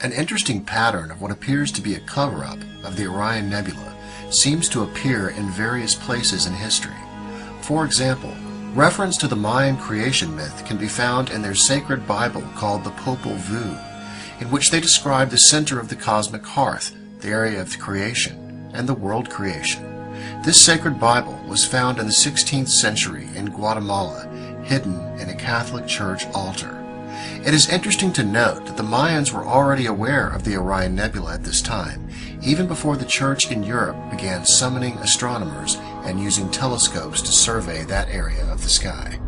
An interesting pattern of what appears to be a cover-up of the Orion Nebula seems to appear in various places in history. For example, reference to the Mayan creation myth can be found in their sacred Bible called the Popol Vuh, in which they describe the center of the cosmic hearth, the area of creation, and the world creation. This sacred Bible was found in the 16th century in Guatemala, hidden in a Catholic church altar. It is interesting to note that the Mayans were already aware of the Orion Nebula at this time, even before the Church in Europe began summoning astronomers and using telescopes to survey that area of the sky.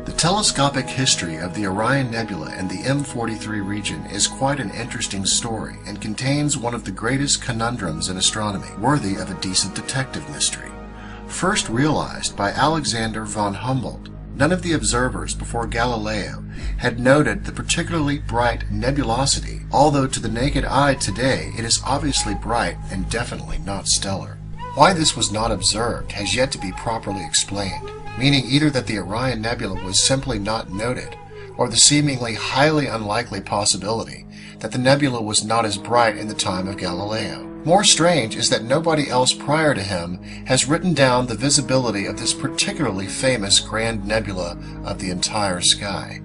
The telescopic history of the Orion Nebula and the M43 region is quite an interesting story and contains one of the greatest conundrums in astronomy, worthy of a decent detective mystery. First realized by Alexander von Humboldt, none of the observers before Galileo had noted the particularly bright nebulosity, although to the naked eye today it is obviously bright and definitely not stellar. Why this was not observed has yet to be properly explained, meaning either that the Orion Nebula was simply not noted, or the seemingly highly unlikely possibility that the nebula was not as bright in the time of Galileo. More strange is that nobody else prior to him has written down the visibility of this particularly famous grand nebula of the entire sky.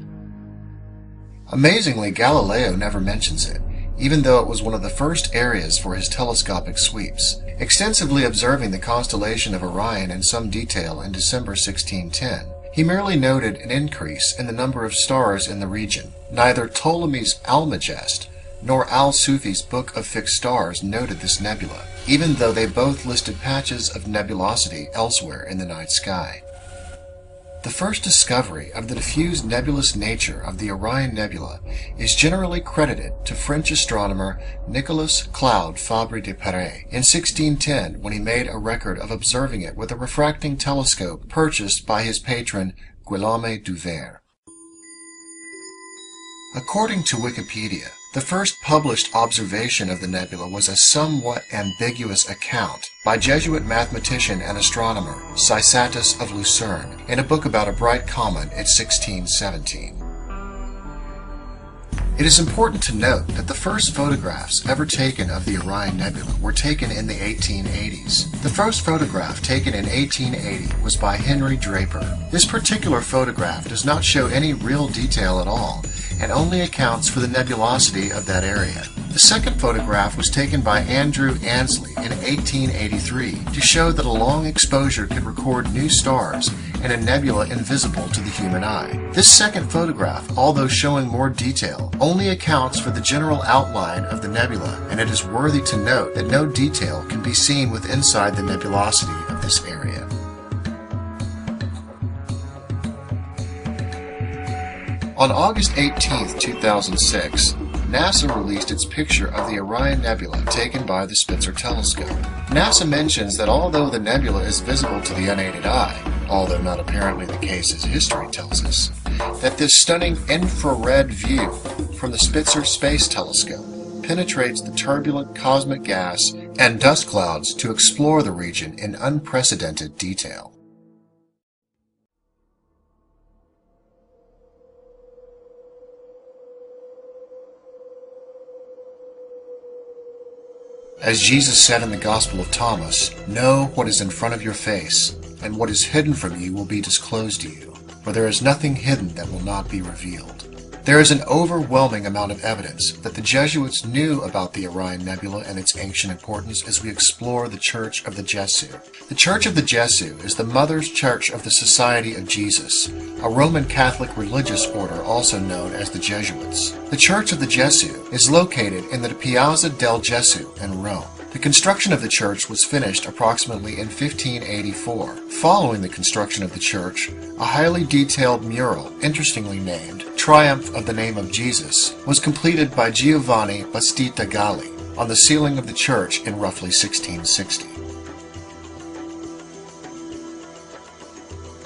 Amazingly, Galileo never mentions it, even though it was one of the first areas for his telescopic sweeps. Extensively observing the constellation of Orion in some detail in December 1610, he merely noted an increase in the number of stars in the region. Neither Ptolemy's Almagest nor Al-Sufi's Book of Fixed Stars noted this nebula, even though they both listed patches of nebulosity elsewhere in the night sky. The first discovery of the diffuse nebulous nature of the Orion Nebula is generally credited to French astronomer Nicolas Claude Fabre de Perret in 1610, when he made a record of observing it with a refracting telescope purchased by his patron Guillaume Duver. According to Wikipedia, the first published observation of the nebula was a somewhat ambiguous account by Jesuit mathematician and astronomer Cysatus of Lucerne in a book about a bright comet in 1617. It is important to note that the first photographs ever taken of the Orion Nebula were taken in the 1880s. The first photograph taken in 1880 was by Henry Draper. This particular photograph does not show any real detail at all, and only accounts for the nebulosity of that area. The second photograph was taken by Andrew Ansley in 1883 to show that a long exposure could record new stars and a nebula invisible to the human eye. This second photograph, although showing more detail, only accounts for the general outline of the nebula, and it is worthy to note that no detail can be seen with inside the nebulosity of this area. On August 18, 2006, NASA released its picture of the Orion Nebula taken by the Spitzer telescope. NASA mentions that although the nebula is visible to the unaided eye, although not apparently the case as history tells us, that this stunning infrared view from the Spitzer Space Telescope penetrates the turbulent cosmic gas and dust clouds to explore the region in unprecedented detail. As Jesus said in the Gospel of Thomas, "Know what is in front of your face, and what is hidden from you will be disclosed to you, for there is nothing hidden that will not be revealed." There is an overwhelming amount of evidence that the Jesuits knew about the Orion Nebula and its ancient importance as we explore the Church of the Jesu. The Church of the Jesu is the Mother's Church of the Society of Jesus, a Roman Catholic religious order also known as the Jesuits. The Church of the Jesu is located in the Piazza del Gesù in Rome. The construction of the church was finished approximately in 1584. Following the construction of the church, a highly detailed mural, interestingly named Triumph of the Name of Jesus, was completed by Giovanni Battista Galli on the ceiling of the church in roughly 1660.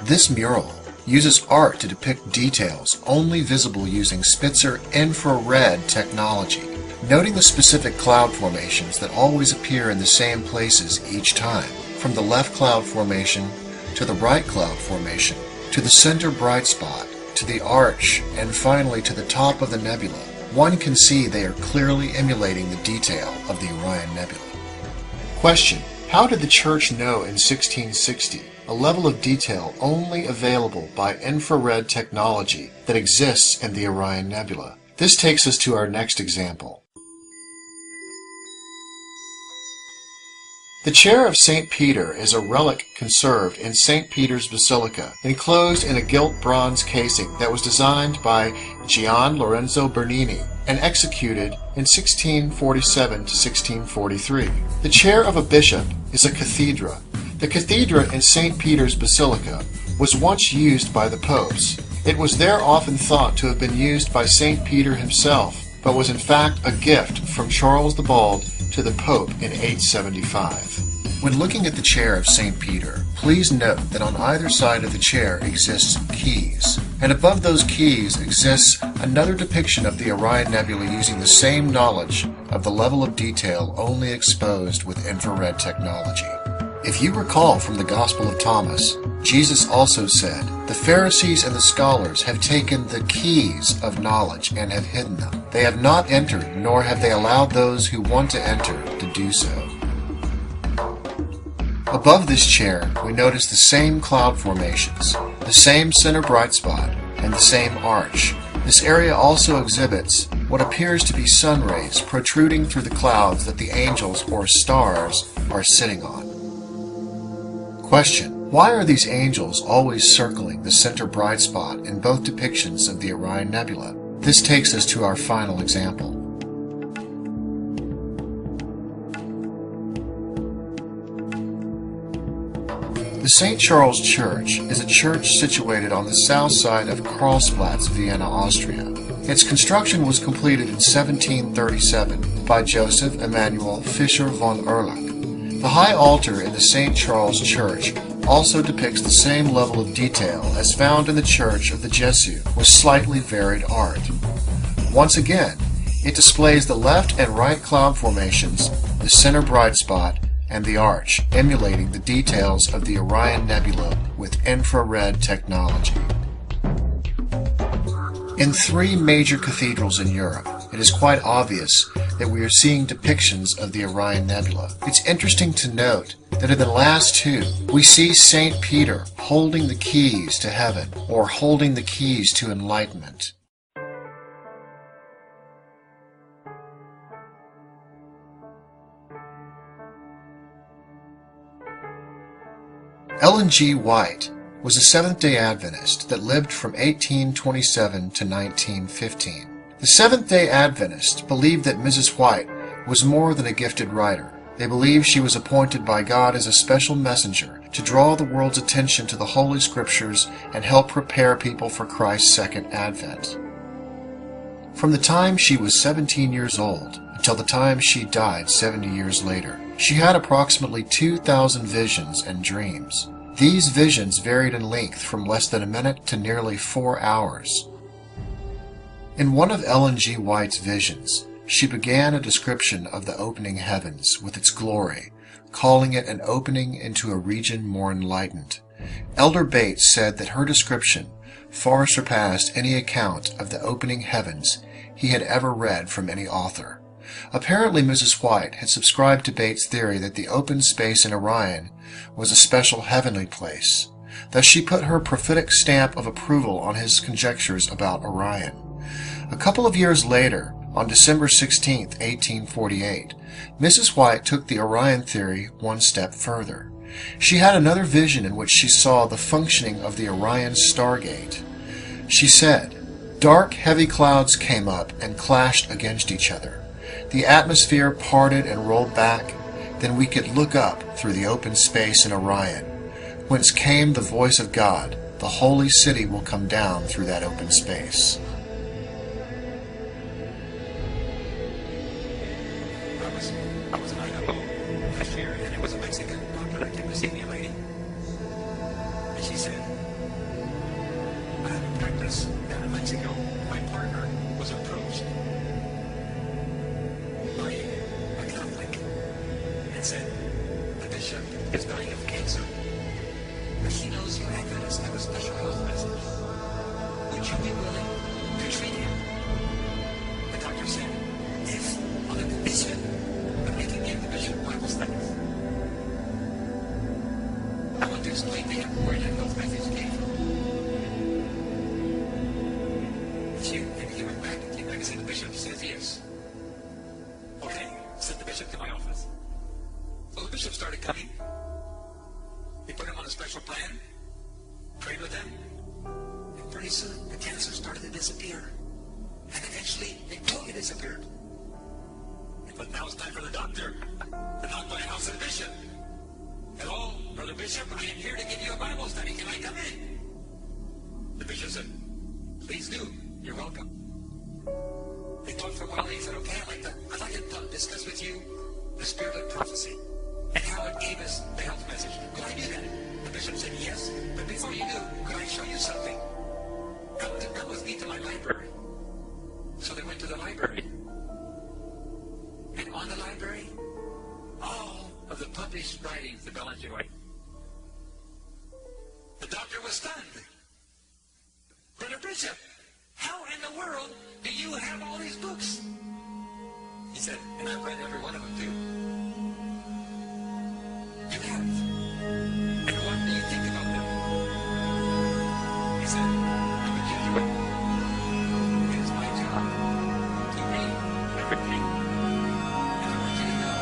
This mural uses art to depict details only visible using Spitzer infrared technology, noting the specific cloud formations that always appear in the same places each time, from the left cloud formation to the right cloud formation, to the center bright spot, to the arch, and finally to the top of the nebula. one can see they are clearly emulating the detail of the Orion Nebula. Question: how did the Church know in 1660 a level of detail only available by infrared technology that exists in the Orion Nebula? This takes us to our next example. The chair of St. Peter is a relic conserved in St. Peter's Basilica, enclosed in a gilt bronze casing that was designed by Gian Lorenzo Bernini and executed in 1647 to 1643. The chair of a bishop is a cathedra. The cathedra in St. Peter's Basilica was once used by the popes. It was there often thought to have been used by St. Peter himself, but was in fact a gift from Charles the Bald to the Pope in 875. When looking at the chair of St. Peter, please note that on either side of the chair exists keys, and above those keys exists another depiction of the Orion Nebula using the same knowledge of the level of detail only exposed with infrared technology. If you recall from the Gospel of Thomas, Jesus also said, "The Pharisees and the scholars have taken the keys of knowledge and have hidden them. They have not entered, nor have they allowed those who want to enter to do so." Above this chair, we notice the same cloud formations, the same center bright spot, and the same arch. This area also exhibits what appears to be sun rays protruding through the clouds that the angels or stars are sitting on. Question: why are these angels always circling the center bright spot in both depictions of the Orion Nebula? This takes us to our final example. The St. Charles Church is a church situated on the south side of Karlsplatz, Vienna, Austria. Its construction was completed in 1737 by Joseph Emanuel Fischer von Erlich. The high altar in the St. Charles Church also depicts the same level of detail as found in the Church of the Jesuit, with slightly varied art. Once again, it displays the left and right cloud formations, the center bright spot, and the arch, emulating the details of the Orion Nebula with infrared technology. In 3 major cathedrals in Europe, it is quite obvious that we are seeing depictions of the Orion Nebula. It's interesting to note that in the last 2, we see St. Peter holding the keys to heaven, or holding the keys to enlightenment. Ellen G. White was a Seventh-day Adventist that lived from 1827 to 1915. The Seventh-day Adventists believed that Mrs. White was more than a gifted writer. They believed she was appointed by God as a special messenger to draw the world's attention to the Holy Scriptures and help prepare people for Christ's second advent. From the time she was 17 years old until the time she died 70 years later, she had approximately 2,000 visions and dreams. These visions varied in length from less than a minute to nearly 4 hours. In one of Ellen G. White's visions, she began a description of the opening heavens with its glory, calling it an opening into a region more enlightened. Elder Bates said that her description far surpassed any account of the opening heavens he had ever read from any author. Apparently Mrs. White had subscribed to Bates' theory that the open space in Orion was a special heavenly place. Thus she put her prophetic stamp of approval on his conjectures about Orion. A couple of years later, on December 16, 1848, Mrs. White took the Orion theory one step further. She had another vision in which she saw the functioning of the Orion Stargate. She said, "Dark, heavy clouds came up and clashed against each other. The atmosphere parted and rolled back. Then we could look up through the open space in Orion, whence came the voice of God. The holy city will come down through that open space." I was in Idaho last year, and it was a Mexican doctor that came to see me, a lady. And she said, "I have a practice down in Mexico. My partner was approached by a Catholic and said, the bishop is dying of cancer, but he knows you Adventists have a special health message. Would you be willing to treat him?" The doctor bishop to my office. So the bishop started coming. They put him on a special plan, prayed with him, and pretty soon the cancer started to disappear. And eventually it totally disappeared. But now it's time for the doctor to knock by the house of the bishop. Hello, Brother Bishop, I am here to give you a Bible study. Can I come in? The bishop said, please do. You're welcome. They talked for a while. He said, okay, I'd like to discuss with you the spirit of prophecy and how it gave us the health message. Could I do that? The bishop said, yes, but before you do, could I show you something? Come with me to my library. So they went to the library. And on the library, all of the published writings of Ellen G. White. The doctor was stunned. Brother Bishop, how in the world do you have all these books? He said, and I've read every one of them too. You have. And what do you think about them? He said, I'm a Jesuit. It is my job to read everything. And I want you to know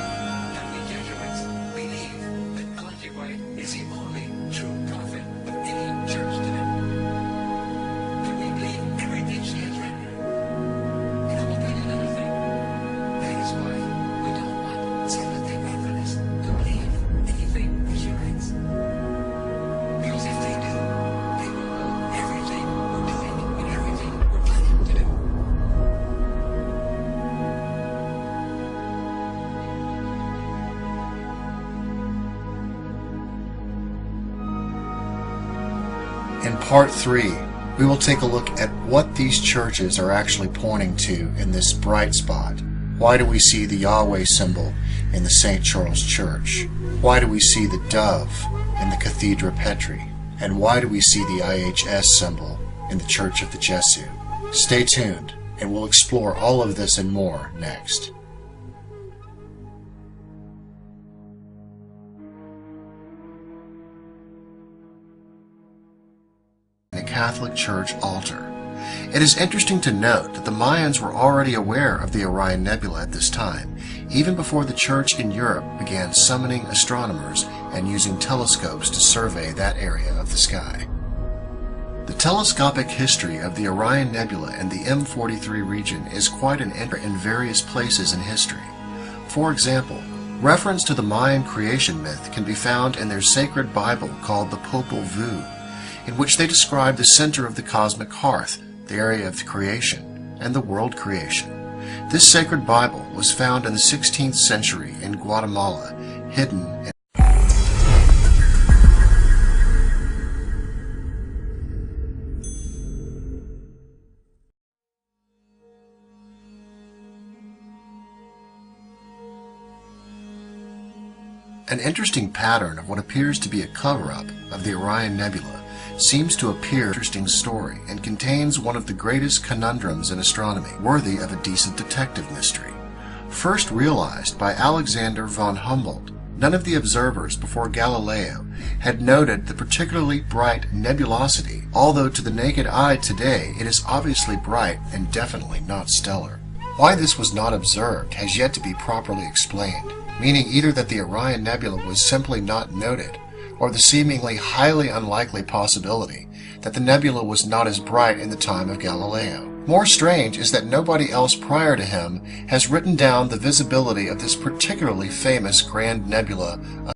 that we Jesuits believe that Ellen G. White is the only true prophet of any church today. That we believe everything she has written. And I will tell you another thing. That is why we don't want Seventh-day Adventists to believe anything that she writes. Because if they do, they will know everything we're doing and everything we're planning to do. In part 3, we will take a look at what these churches are actually pointing to in this bright spot. Why do we see the Yahweh symbol in the St. Charles Church? Why do we see the dove in the Cathedra Petri? And why do we see the IHS symbol in the Church of the Jesuit? Stay tuned, and we'll explore all of this and more next. The Catholic Church altar. It is interesting to note that the Mayans were already aware of the Orion Nebula at this time, even before the Church in Europe began summoning astronomers and using telescopes to survey that area of the sky. The telescopic history of the Orion Nebula and the M43 region is quite an entry in various places in history. For example, reference to the Mayan creation myth can be found in their sacred Bible called the Popol Vuh, in which they describe the center of the cosmic hearth, the area of creation, and the world creation. This sacred Bible was found in the 16th century in Guatemala, hidden in an interesting pattern of what appears to be a cover-up of the Orion Nebula seems to appear an interesting story and contains one of the greatest conundrums in astronomy, worthy of a decent detective mystery. First realized by Alexander von Humboldt, none of the observers before Galileo had noted the particularly bright nebulosity, although to the naked eye today it is obviously bright and definitely not stellar. Why this was not observed has yet to be properly explained, meaning either that the Orion Nebula was simply not noted, or the seemingly highly unlikely possibility that the nebula was not as bright in the time of Galileo. More strange is that nobody else prior to him has written down the visibility of this particularly famous grand nebula